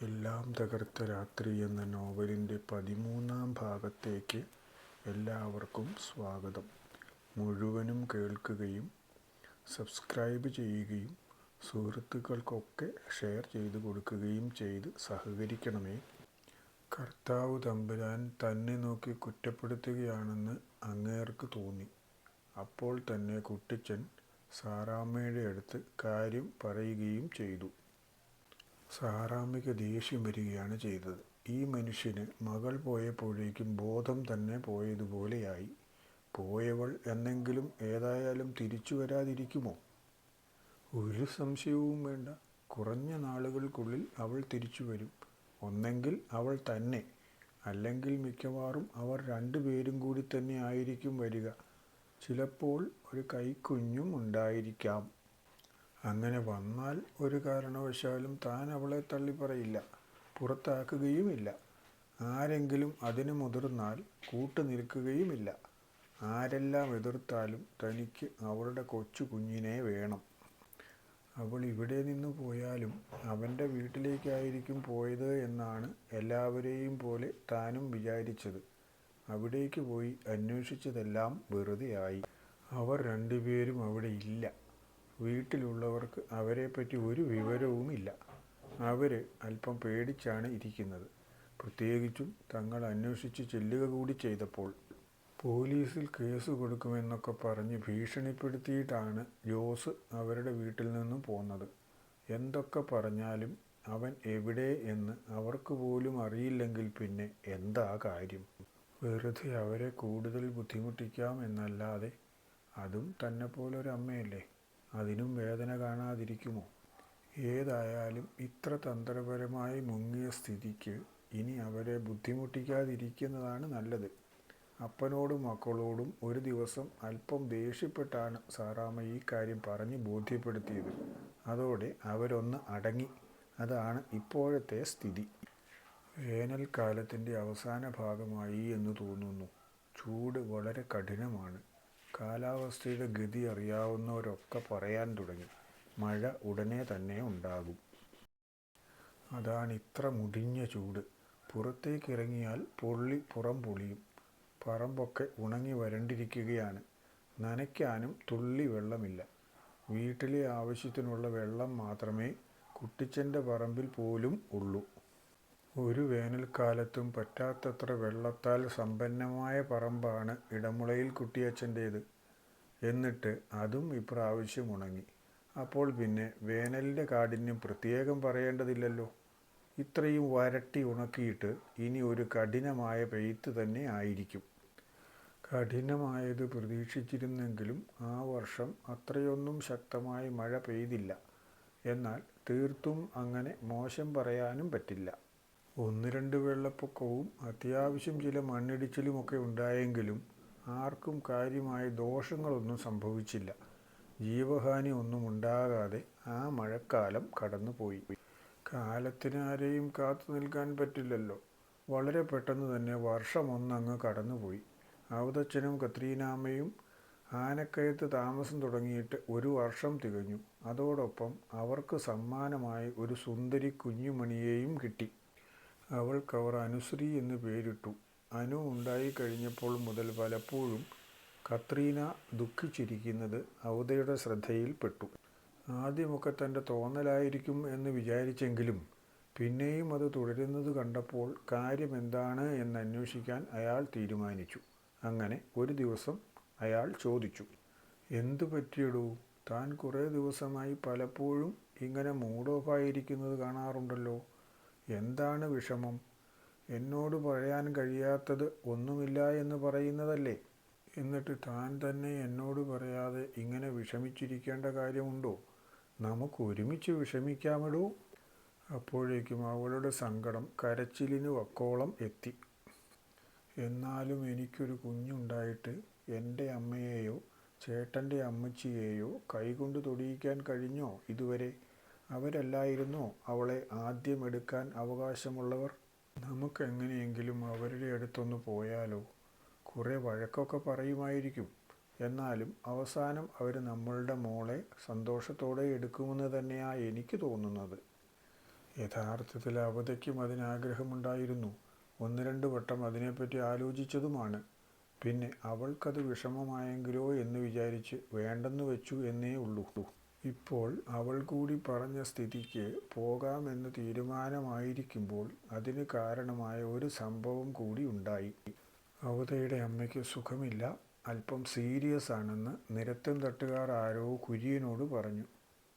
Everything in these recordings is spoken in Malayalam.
എല്ലാം തകർത്ത രാത്രി എന്ന നോവലിൻ്റെ 13-ാം ഭാഗത്തേക്ക് എല്ലാവർക്കും സ്വാഗതം. മുഴുവനും കേൾക്കുകയും സബ്സ്ക്രൈബ് ചെയ്യുകയും സുഹൃത്തുക്കൾക്കൊക്കെ ഷെയർ ചെയ്തു കൊടുക്കുകയും ചെയ്ത് സഹകരിക്കണമേ. കർത്താവ് തമ്പുരാൻ തന്നെ നോക്കി കുറ്റപ്പെടുത്തുകയാണെന്ന് അങ്ങേർക്ക് തോന്നി. അപ്പോൾ തന്നെ കുട്ടിച്ചൻ സാറാമ്മയുടെ അടുത്ത് കാര്യം പറയുകയും ചെയ്തു. സാറാമ്മയ്ക്ക് ദേഷ്യം വരികയാണ് ചെയ്തത്. ഈ മനുഷ്യന് മകൾ പോയപ്പോഴേക്കും ബോധം തന്നെ പോയതുപോലെയായി. പോയവൾ എന്നെങ്കിലും ഏതായാലും തിരിച്ചു വരാതിരിക്കുമോ? ഒരു സംശയവും വേണ്ട. കുറഞ്ഞ നാളുകൾക്കുള്ളിൽ അവൾ തിരിച്ചു വരും. ഒന്നെങ്കിൽ അവൾ തന്നെ, അല്ലെങ്കിൽ മിക്കവാറും അവർ രണ്ടുപേരും കൂടി തന്നെ ആയിരിക്കും വരിക. ചിലപ്പോൾ ഒരു കൈക്കുഞ്ഞും ഉണ്ടായിരിക്കാം. അങ്ങനെ വന്നാൽ ഒരു കാരണവശാലും താൻ അവളെ തള്ളിപ്പറയില്ല, പുറത്താക്കുകയുമില്ല. ആരെങ്കിലും അതിന് മുതിർന്നാൽ കൂട്ടുനിൽക്കുകയുമില്ല. ആരെല്ലാം എതിർത്താലും തനിക്ക് അവളുടെ കൊച്ചു കുഞ്ഞിനെ വേണം. അവൾ ഇവിടെ നിന്ന് പോയാലും അവൻ്റെ വീട്ടിലേക്കായിരിക്കും പോയത് എന്നാണ് എല്ലാവരെയും പോലെ താനും വിചാരിച്ചത്. അവിടേക്ക് പോയി അന്വേഷിച്ചതെല്ലാം വെറുതെയായി. അവർ രണ്ടുപേരും അവിടെ ഇല്ല. വീട്ടിലുള്ളവർക്ക് അവരെപ്പറ്റി ഒരു വിവരവുമില്ല. അവർ അല്പം പേടിച്ചാണ് ഇരിക്കുന്നത്. പ്രത്യേകിച്ചും തങ്ങൾ അന്വേഷിച്ച് ചെല്ലുക കൂടി ചെയ്തപ്പോൾ. പോലീസിൽ കേസ് കൊടുക്കുമെന്നൊക്കെ പറഞ്ഞ് ഭീഷണിപ്പെടുത്തിയിട്ടാണ് ജോസ് അവരുടെ വീട്ടിൽ നിന്നും പോന്നത്. എന്തൊക്കെ പറഞ്ഞാലും അവൻ എവിടെ എന്ന് അവർക്ക് പോലും അറിയില്ലെങ്കിൽ പിന്നെ എന്താ കാര്യം? വെറുതെ അവരെ കൂടുതൽ ബുദ്ധിമുട്ടിക്കാം എന്നല്ലാതെ. അതും തന്നെപ്പോലൊരമ്മയല്ലേ, അതിനും വേദന കാണാതിരിക്കുമോ? ഏതായാലും ഇത്ര തന്ത്രപരമായി മുങ്ങിയ സ്ഥിതിക്ക് ഇനി അവരെ ബുദ്ധിമുട്ടിക്കാതിരിക്കുന്നതാണ് നല്ലത്. അപ്പനോടും മക്കളോടും ഒരു ദിവസം അല്പം ദേഷ്യപ്പെട്ടാണ് സാറാമ്മ ഈ കാര്യം പറഞ്ഞ് ബോധ്യപ്പെടുത്തിയത്. അതോടെ അവരൊന്ന് അടങ്ങി. അതാണ് ഇപ്പോഴത്തെ സ്ഥിതി. വേനൽക്കാലത്തിൻ്റെ അവസാന ഭാഗമായി എന്ന് തോന്നുന്നു. ചൂട് വളരെ കഠിനമാണ്. കാലാവസ്ഥയുടെ ഗതി അറിയാവുന്നവരൊക്കെ പറയാൻ തുടങ്ങി, മഴ ഉടനെ തന്നെ ഉണ്ടാകും. അതാണിത്ര മുടിഞ്ഞ ചൂട്. പുറത്തേക്കിറങ്ങിയാൽ പുറം പൊളിയും. പറമ്പൊക്കെ ഉണങ്ങി വരണ്ടിരിക്കുകയാണ്. നനയ്ക്കാനും തുള്ളി വെള്ളമില്ല. വീട്ടിലെ ആവശ്യത്തിനുള്ള വെള്ളം മാത്രമേ കുട്ടിച്ചൻ്റെ പറമ്പിൽ പോലും ഉള്ളൂ. ഒരു വേനൽക്കാലത്തും പറ്റാത്തത്ര വെള്ളത്താൽ സമ്പന്നമായ പറമ്പാണ് ഇടമുളയിൽ കുട്ടിയച്ഛൻ്റേത്. എന്നിട്ട് അതും ഇപ്രാവശ്യം ഉണങ്ങി. അപ്പോൾ പിന്നെ വേനലിൻ്റെ കാഠിന്യം പ്രത്യേകം പറയേണ്ടതില്ലല്ലോ. ഇത്രയും വരട്ടി ഉണക്കിയിട്ട് ഇനി ഒരു കഠിനമായ പെയ്ത്ത് തന്നെ ആയിരിക്കും. കഠിനമായത് പ്രതീക്ഷിച്ചിരുന്നെങ്കിലും ആ വർഷം അത്രയൊന്നും ശക്തമായി മഴ പെയ്തില്ല. എന്നാൽ തീർത്തും അങ്ങനെ മോശം പറയാനും പറ്റില്ല. 1-2 വെള്ളപ്പൊക്കവും അത്യാവശ്യം ചില മണ്ണിടിച്ചിലുമൊക്കെ ഉണ്ടായെങ്കിലും ആർക്കും കാര്യമായ ദോഷങ്ങളൊന്നും സംഭവിച്ചില്ല. ജീവഹാനി ഒന്നും ഉണ്ടാകാതെ ആ മഴക്കാലം കടന്നുപോയി. കാലത്തിന് ആരെയും കാത്തു നിൽക്കാൻ പറ്റില്ലല്ലോ. വളരെ പെട്ടെന്ന് തന്നെ വർഷമൊന്നങ്ങ് കടന്നുപോയി. അവതച്ഛനും കത്രീനാമ്മയും ആനക്കയത്ത് താമസം തുടങ്ങിയിട്ട് 1 വർഷം തികഞ്ഞു. അതോടൊപ്പം അവർക്ക് സമ്മാനമായി ഒരു സുന്ദരി കുഞ്ഞുമണിയെയും കിട്ടി. അവൾക്കവർ അനുശ്രീ എന്ന് പേരിട്ടു. അനു ഉണ്ടായിക്കഴിഞ്ഞപ്പോൾ മുതൽ പലപ്പോഴും കത്രീന ദുഃഖിച്ചിരിക്കുന്നത് അവതയുടെ ശ്രദ്ധയിൽപ്പെട്ടു. ആദ്യമൊക്കെ തൻ്റെ തോന്നലായിരിക്കും എന്ന് വിചാരിച്ചെങ്കിലും പിന്നെയും അത് തുടരുന്നത് കണ്ടപ്പോൾ കാര്യമെന്താണ് എന്നന്വേഷിക്കാൻ അയാൾ തീരുമാനിച്ചു. അങ്ങനെ ഒരു ദിവസം അയാൾ ചോദിച്ചു, എന്തു പറ്റിയടൂ? താൻ കുറേ ദിവസമായി പലപ്പോഴും ഇങ്ങനെ മൂഡ് ഓഫായിരിക്കുന്നത് കാണാറുണ്ടല്ലോ. എന്താണ് വിഷമം? എന്നോട് പറയാൻ കഴിയാത്തത് ഒന്നുമില്ല എന്ന് പറയുന്നതല്ലേ? എന്നിട്ട് താൻ തന്നെ എന്നോട് പറയാതെ ഇങ്ങനെ വിഷമിച്ചിരിക്കേണ്ട കാര്യമുണ്ടോ? നമുക്ക് ഒരുമിച്ച് വിഷമിക്കാമെടോ. അപ്പോഴേക്കും അവളുടെ സങ്കടം കരച്ചിലിന് വക്കോളം എത്തി. എന്നാലും എനിക്കൊരു കുഞ്ഞുണ്ടായിട്ട് എൻ്റെ അമ്മയെയോ ചേട്ടൻ്റെ അമ്മച്ചിയെയോ കൈകൊണ്ട് തൊടിയിക്കാൻ കഴിഞ്ഞോ ഇതുവരെ? അവരല്ലായിരുന്നോ അവളെ ആദ്യം എടുക്കാൻ അവകാശമുള്ളവർ? നമുക്കെങ്ങനെയെങ്കിലും അവരുടെ അടുത്തൊന്ന് പോയാലോ? കുറേ വഴക്കൊക്കെ പറയുമായിരിക്കും. എന്നാലും അവസാനം അവർ നമ്മളുടെ മോളെ സന്തോഷത്തോടെ എടുക്കുമെന്ന് തന്നെയാണ് എനിക്ക് തോന്നുന്നത്. യഥാർത്ഥത്തിൽ അവതയ്ക്കും അതിനാഗ്രഹമുണ്ടായിരുന്നു. 1-2 വട്ടം അതിനെപ്പറ്റി ആലോചിച്ചതുമാണ്. പിന്നെ അവൾക്കത് വിഷമമായെങ്കിലോ എന്ന് വിചാരിച്ച് വേണ്ടെന്ന് വെച്ചു എന്നേ ഉള്ളൂ. ഇപ്പോൾ അവൾ കൂടി പറഞ്ഞ സ്ഥിതിക്ക് പോകാമെന്ന് തീരുമാനമായിരിക്കുമ്പോൾ അതിന് കാരണമായ ഒരു സംഭവം കൂടി ഉണ്ടായി. അവതയുടെ അമ്മയ്ക്ക് സുഖമില്ല, അല്പം സീരിയസ് ആണെന്ന് നിരത്തും തട്ടുകാർ ആരോ കുര്യനോട് പറഞ്ഞു.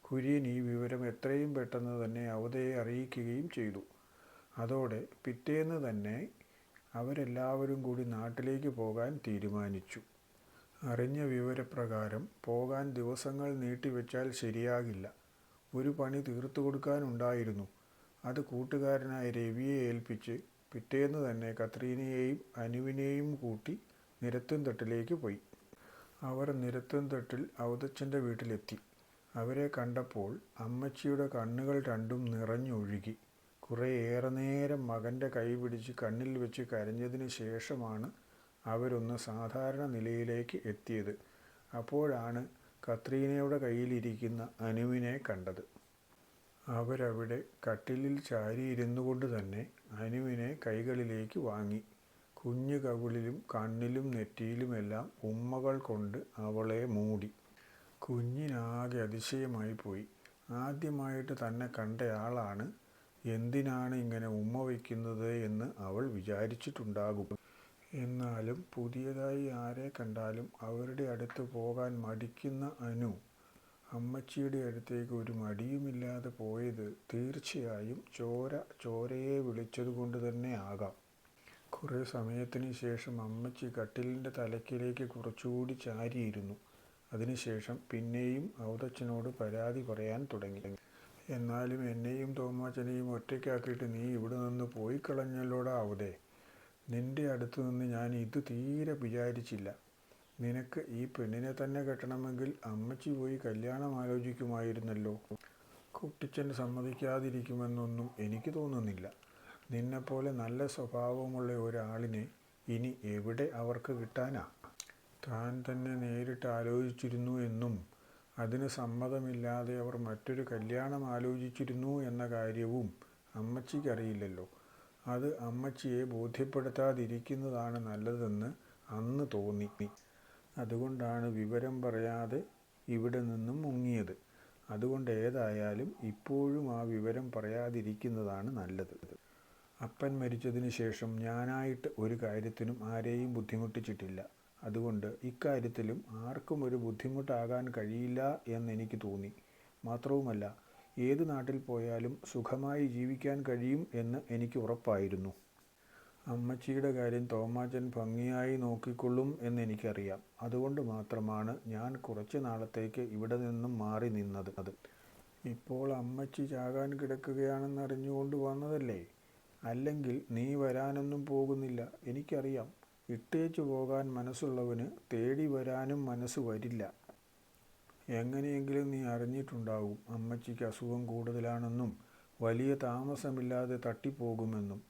കുര്യൻ ഈ വിവരം എത്രയും പെട്ടെന്ന് തന്നെ അവതയെ അറിയിക്കുകയും ചെയ്തു. അതോടെ പിറ്റേന്ന് തന്നെ അവരെല്ലാവരും കൂടി നാട്ടിലേക്ക് പോകാൻ തീരുമാനിച്ചു. അറിഞ്ഞ വിവരപ്രകാരം പോകാൻ ദിവസങ്ങൾ നീട്ടിവെച്ചാൽ ശരിയാകില്ല. ഒരു പണി തീർത്തു കൊടുക്കാനുണ്ടായിരുന്നു. അത് കൂട്ടുകാരനായ രവിയെ ഏൽപ്പിച്ച് പിറ്റേന്ന് തന്നെ കത്രീനയെയും അനുവിനെയും കൂട്ടി നിരത്തുംതട്ടിലേക്ക് പോയി. അവർ നിരത്തുംതട്ടിൽ അവതച്ചൻ്റെ വീട്ടിലെത്തി. അവരെ കണ്ടപ്പോൾ അമ്മച്ചിയുടെ കണ്ണുകൾ രണ്ടും നിറഞ്ഞൊഴുകി. കുറേയേറെ നേരം മകൻ്റെ കൈ പിടിച്ച് കണ്ണിൽ വെച്ച് കരഞ്ഞതിന് ശേഷമാണ് അവരൊന്ന് സാധാരണ നിലയിലേക്ക് എത്തിയത്. അപ്പോഴാണ് കത്രീനയുടെ കയ്യിലിരിക്കുന്ന അനുവിനെ കണ്ടത്. അവരവിടെ കട്ടിലിൽ ചാരിയിരുന്നു കൊണ്ട് തന്നെ അനുവിനെ കൈകളിലേക്ക് വാങ്ങി. കുഞ്ഞു കവിളിലും കണ്ണിലും നെറ്റിയിലുമെല്ലാം ഉമ്മകൾ കൊണ്ട് അവളെ മൂടി. കുഞ്ഞിനാകെ അതിശയമായി പോയി. ആദ്യമായിട്ട് തന്നെ കണ്ടയാളാണ്, എന്തിനാണ് ഇങ്ങനെ ഉമ്മ വയ്ക്കുന്നത് എന്ന് അവൾ വിചാരിച്ചിട്ടുണ്ടാകും. എന്നാലും പുതിയതായി ആരെ കണ്ടാലും അവരുടെ അടുത്ത് പോകാൻ മടിക്കുന്ന അനു അമ്മച്ചിയുടെ അടുത്തേക്ക് ഒരു മടിയുമില്ലാതെ പോയത് തീർച്ചയായും ചോരയെ വിളിച്ചതുകൊണ്ട് തന്നെ ആകാം. കുറേ സമയത്തിന് ശേഷം അമ്മച്ചി കട്ടിലിൻ്റെ തലക്കിലേക്ക് കുറച്ചുകൂടി ചാരിയിരുന്നു. അതിനുശേഷം പിന്നെയും അവതച്ചനോട് പരാതി പറയാൻ തുടങ്ങി. എന്നാലും എന്നെയും തോമാച്ചനെയും ഒറ്റയ്ക്കാക്കിയിട്ട് നീ ഇവിടെ നിന്ന് പോയി കളഞ്ഞല്ലോടാ അവതേ. നിന്റെ അടുത്ത് നിന്ന് ഞാൻ ഇത് തീരെ വിചാരിച്ചില്ല. നിനക്ക് ഈ പെണ്ണിനെ തന്നെ കെട്ടണമെങ്കിൽ അമ്മച്ചി പോയി കല്യാണം ആലോചിക്കുമായിരുന്നല്ലോ. കുട്ടിച്ചൻ സമ്മതിക്കാതിരിക്കുമെന്നൊന്നും എനിക്ക് തോന്നുന്നില്ല. നിന്നെപ്പോലെ നല്ല സ്വഭാവമുള്ള ഒരാളിനെ ഇനി എവിടെ അവർക്ക് കിട്ടാനാ? താൻ തന്നെ നേരിട്ട് ആലോചിച്ചിരുന്നു എന്നും അതിന് സമ്മതമില്ലാതെ അവർ മറ്റൊരു കല്യാണം ആലോചിച്ചിരുന്നു എന്ന കാര്യവും അമ്മച്ചിക്കറിയില്ലല്ലോ. അത് അമ്മച്ചിയെ ബോധ്യപ്പെടുത്താതിരിക്കുന്നതാണ് നല്ലതെന്ന് അന്ന് തോന്നി. അതുകൊണ്ടാണ് വിവരം പറയാതെ ഇവിടെ നിന്നും മുങ്ങിയത്. അതുകൊണ്ട് ഏതായാലും ഇപ്പോഴും ആ വിവരം പറയാതിരിക്കുന്നതാണ് നല്ലത്. അപ്പൻ മരിച്ചതിന് ശേഷം ഞാനായിട്ട് ഒരു കാര്യത്തിനും ആരെയും ബുദ്ധിമുട്ടിച്ചിട്ടില്ല. അതുകൊണ്ട് ഇക്കാര്യത്തിലും ആർക്കും ഒരു ബുദ്ധിമുട്ടാകാൻ കഴിയില്ല എന്നെനിക്ക് തോന്നി. മാത്രവുമല്ല, ഏത് നാട്ടിൽ പോയാലും സുഖമായി ജീവിക്കാൻ കഴിയും എന്ന് എനിക്ക് ഉറപ്പായിരുന്നു. അമ്മച്ചിയുടെ കാര്യം തോമാച്ചൻ ഭംഗിയായി നോക്കിക്കൊള്ളും എന്നെനിക്കറിയാം. അതുകൊണ്ട് മാത്രമാണ് ഞാൻ കുറച്ച് നാളത്തേക്ക് ഇവിടെ നിന്നും മാറി നിന്നത്. ഇപ്പോൾ അമ്മച്ചി ചാകാൻ കിടക്കുകയാണെന്നറിഞ്ഞുകൊണ്ട് വന്നതല്ലേ. അല്ലെങ്കിൽ നീ വരാനൊന്നും പോകുന്നില്ല, എനിക്കറിയാം. ഇട്ടേച്ചു പോകാൻ മനസ്സുള്ളവന് തേടി വരാനും മനസ്സ് വരില്ല. എങ്ങനെയെങ്കിലും നീ അറിഞ്ഞിട്ടുണ്ടാകും അമ്മച്ചിക്ക് അസുഖം കൂടുതലാണെന്നും വലിയ താമസമില്ലാതെ തട്ടിപ്പോകുമെന്നും.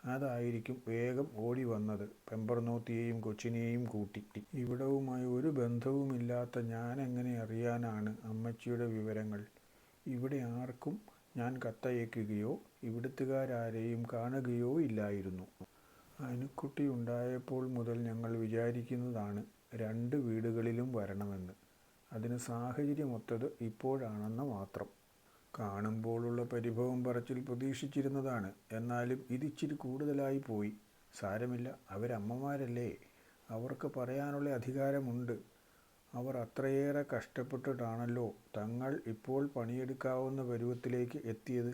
അതായിരിക്കും വേഗം ഓടി വന്നത്, പെമ്പർനോത്തിയെയും കൊച്ചിനെയും കൂട്ടി. ഇവിടവുമായി ഒരു ബന്ധവുമില്ലാത്ത ഞാൻ എങ്ങനെ അറിയാനാണ് അമ്മച്ചിയുടെ വിവരങ്ങൾ? ഇവിടെ ആർക്കും ഞാൻ കത്തയക്കുകയോ ഇവിടുത്തുകാരാരെയും കാണുകയോ ഇല്ലായിരുന്നു. അനുക്കുട്ടി ഉണ്ടായപ്പോൾ മുതൽ ഞങ്ങൾ വിചാരിക്കുന്നതാണ് 2 വീടുകളിലും വരണമെന്ന്. അതിന് സാഹചര്യമൊത്തത് ഇപ്പോഴാണെന്ന് മാത്രം. കാണുമ്പോഴുള്ള പരിഭവം പറച്ചിൽ പ്രതീക്ഷിച്ചിരുന്നതാണ്. എന്നാലും ഇതിച്ചിരി കൂടുതലായി പോയി. സാരമില്ല, അവരമ്മമാരല്ലേ, അവർക്ക് പറയാനുള്ള അധികാരമുണ്ട്. അവർ അത്രയേറെ കഷ്ടപ്പെട്ടിട്ടാണല്ലോ തങ്ങൾ ഇപ്പോൾ പണിയെടുക്കാവുന്ന പരുവത്തിലേക്ക് എത്തിയത്.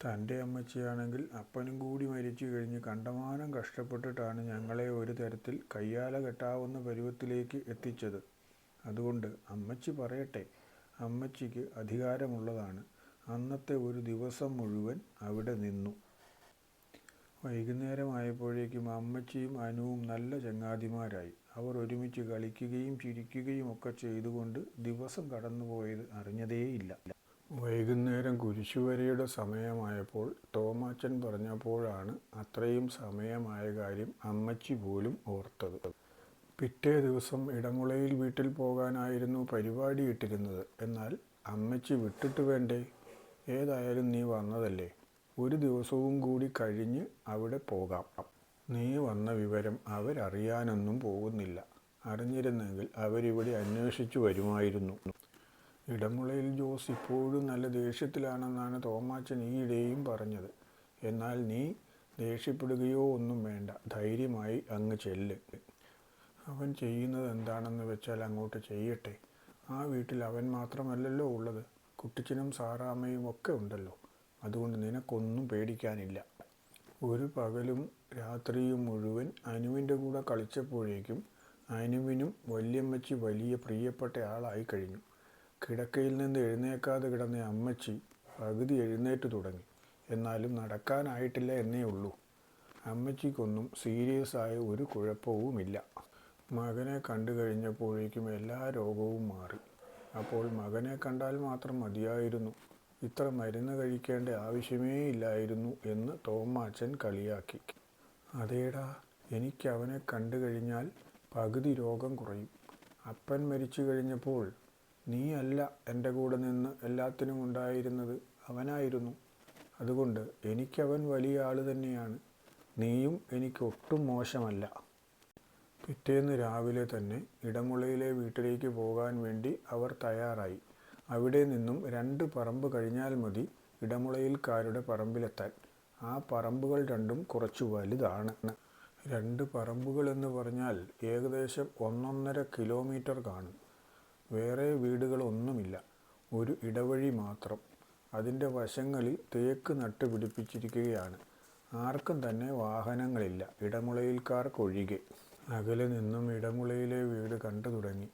തൻ്റെ അമ്മച്ചിയാണെങ്കിൽ അപ്പനും കൂടി മരിച്ചു കഴിഞ്ഞ് കണ്ടമാനം കഷ്ടപ്പെട്ടിട്ടാണ് ഞങ്ങളെ ഒരു തരത്തിൽ കയ്യാല കെട്ടാവുന്ന പരുവത്തിലേക്ക് എത്തിച്ചത്. അതുകൊണ്ട് അമ്മച്ചി പറയട്ടെ, അമ്മച്ചിക്ക് അധികാരമുള്ളതാണ്. അന്നത്തെ ഒരു ദിവസം മുഴുവൻ അവിടെ നിന്നു. വൈകുന്നേരമായപ്പോഴേക്കും അമ്മച്ചിയും അനുവും നല്ല ചങ്ങാതിമാരായി. അവർ ഒരുമിച്ച് കളിക്കുകയും ചിരിക്കുകയും ഒക്കെ ചെയ്തുകൊണ്ട് ദിവസം കടന്നുപോയത് അറിഞ്ഞതേയില്ല. വൈകുന്നേരം കുരിശുവരയുടെ സമയമായപ്പോൾ തോമാച്ചൻ പറഞ്ഞപ്പോഴാണ് അത്രയും സമയമായ കാര്യം അമ്മച്ചി പോലും ഓർത്തത്. പിറ്റേ ദിവസം ഇടമുളയിൽ വീട്ടിൽ പോകാനായിരുന്നു പരിപാടിയിട്ടിരുന്നത്. എന്നാൽ അമ്മച്ചി വിട്ടിട്ട് വേണ്ടേ? ഏതായാലും നീ വന്നതല്ലേ, ഒരു ദിവസവും കൂടി കഴിഞ്ഞ് അവിടെ പോകാം. നീ വന്ന വിവരം അവരറിയാനൊന്നും പോകുന്നില്ല. അറിഞ്ഞിരുന്നെങ്കിൽ അവരിവിടെ അന്വേഷിച്ചു വരുമായിരുന്നു. ഇടമുളയിൽ ജോസ് ഇപ്പോഴും നല്ല ദേഷ്യത്തിലാണെന്നാണ് തോമാച്ചൻ ഈയിടെയും പറഞ്ഞത്. എന്നാൽ നീ ദേഷ്യപ്പെടുകയോ ഒന്നും വേണ്ട, ധൈര്യമായി അങ്ങ് ചെല്ല്. അവൻ ചെയ്യുന്നത് എന്താണെന്ന് വെച്ചാൽ അങ്ങോട്ട് ചെയ്യട്ടെ. ആ വീട്ടിൽ അവൻ മാത്രമല്ലല്ലോ ഉള്ളത്, കുട്ടിച്ചനും സാറാമ്മയും ഒക്കെ ഉണ്ടല്ലോ. അതുകൊണ്ട് നിനക്കൊന്നും പേടിക്കാനില്ല. ഒരു പകലും രാത്രിയും മുഴുവൻ അനുവിൻ്റെ കൂടെ കളിച്ചപ്പോഴേക്കും അനുവിനും വല്യമ്മച്ചി വലിയ പ്രിയപ്പെട്ട ആളായി കഴിഞ്ഞു. കിടക്കയിൽ നിന്ന് എഴുന്നേക്കാതെ കിടന്ന അമ്മച്ചി പകുതി എഴുന്നേറ്റ് തുടങ്ങി. എന്നാലും നടക്കാനായിട്ടില്ല എന്നേ ഉള്ളൂ. അമ്മച്ചിക്കൊന്നും സീരിയസ് ആയ ഒരു കുഴപ്പവുമില്ല. മകനെ കണ്ടു കഴിഞ്ഞപ്പോഴേക്കും എല്ലാ രോഗവും മാറി. അപ്പോൾ മകനെ കണ്ടാൽ മാത്രം മതിയായിരുന്നു, ഇത്ര മരുന്ന് കഴിക്കേണ്ട ആവശ്യമേ ഇല്ലായിരുന്നു എന്ന് തോമാച്ചൻ കളിയാക്കി. അതേടാ, എനിക്ക് അവനെ കണ്ടു കഴിഞ്ഞാൽ പകുതി രോഗം കുറയും. അപ്പൻ മരിച്ചു കഴിഞ്ഞപ്പോൾ നീ അല്ല എൻ്റെ കൂടെ നിന്ന് എല്ലാത്തിനും ഉണ്ടായിരുന്നത്, അവനായിരുന്നു. അതുകൊണ്ട് എനിക്കവൻ വലിയ ആൾ തന്നെയാണ്. നീയും എനിക്ക് ഒട്ടും മോശമല്ല. പിറ്റേന്ന് രാവിലെ തന്നെ ഇടമുളയിലെ വീട്ടിലേക്ക് പോകാൻ വേണ്ടി അവർ തയ്യാറായി. അവിടെ നിന്നും 2 പറമ്പ് കഴിഞ്ഞാൽ മതി ഇടമുളയിൽക്കാരുടെ പറമ്പിലെത്താൻ. ആ പറമ്പുകൾ രണ്ടും കുറച്ച് വലുതാണ്. 2 പറമ്പുകളെന്ന് പറഞ്ഞാൽ ഏകദേശം 1.5 കിലോമീറ്റർ കാണും. വേറെ വീടുകളൊന്നുമില്ല, ഒരു ഇടവഴി മാത്രം. അതിൻ്റെ വശങ്ങളിൽ തേക്ക് നട്ട് പിടിപ്പിച്ചിരിക്കുകയാണ്. ആർക്കും തന്നെ വാഹനങ്ങളില്ല, ഇടമുളയിൽക്കാർക്കൊഴികെ. അകലെ നിന്നും ഇടമുളയിലെ വീട് കണ്ടു തുടങ്ങി.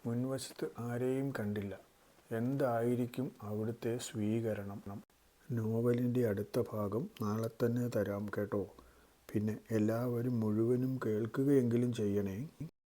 മുൻവശത്ത് ആരെയും കണ്ടില്ല. എന്തായിരിക്കും അവിടുത്തെ സ്വീകരണം? നോവലിൻ്റെ അടുത്ത ഭാഗം നാളെ തന്നെ തരാം കേട്ടോ. പിന്നെ എല്ലാവരും മുഴുവനും കേൾക്കുകയെങ്കിലും ചെയ്യണേ.